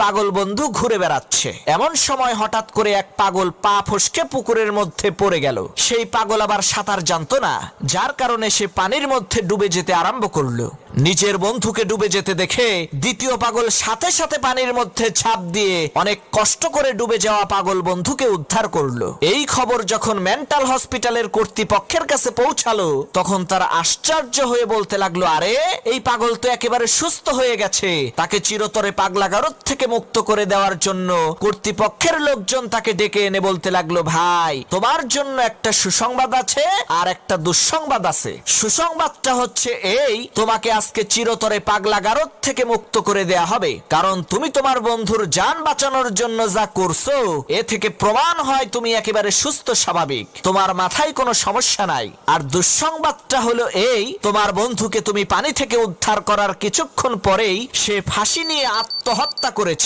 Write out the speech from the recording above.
পাগল বন্ধু ঘুরে বেড়াচ্ছে। এমন সময় হঠাৎ করে এক পাগল পা ফসকে পুকুরের মধ্যে পড়ে গেল। সেই পাগল আবার সাঁতার জানতো না, যার কারণে সে পানির মধ্যে ডুবে যেতে আরম্ভ করলো। নিজের বন্ধুকে ডুবে যেতে দেখে দ্বিতীয় পাগল সাথে সাথে পানির মধ্যে ঝাঁপ দিয়ে অনেক কষ্ট করে ডুবে যাওয়া পাগল বন্ধুকে উদ্ধার করলো। এই খবর যখন মেন্টাল হসপিটালের কর্তৃপক্ষের কাছে পৌঁছালো, তখন তারা আশ্চর্য হয়ে বলতে লাগলো, আরে এই পাগল তো একেবারে সুস্থ হয়ে গেছে। তাকে চিরতরে পাগলাগারদ থেকে মুক্ত করে দেওয়ার জন্য কর্তৃপক্ষের লোকজন তাকে ডেকে এনে বলতে লাগলো, ভাই তোমার জন্য একটা সুসংবাদ আছে আর একটা দুঃসংবাদ আছে। সুসংবাদটা হচ্ছে এই, তোমাকে আজকে চিরতরে পাগলাগারদ থেকে মুক্ত করে দেয়া হবে, কারণ তুমি তোমার বন্ধুর জান বাঁচানোর জন্য যা করছো এ থেকে প্রমাণ হয় তুমি একেবারে সুস্থ স্বাভাবিক, তোমার মাথায় কোনো সমস্যা নাই। আর দুঃসংবাদটা হলো এই, তোমার বন্ধুকে তুমি পানি থেকে উদ্ধার করার কিছুক্ষণ পরেই সে ফাঁসি নিয়ে আত্মহত্যা করেছে।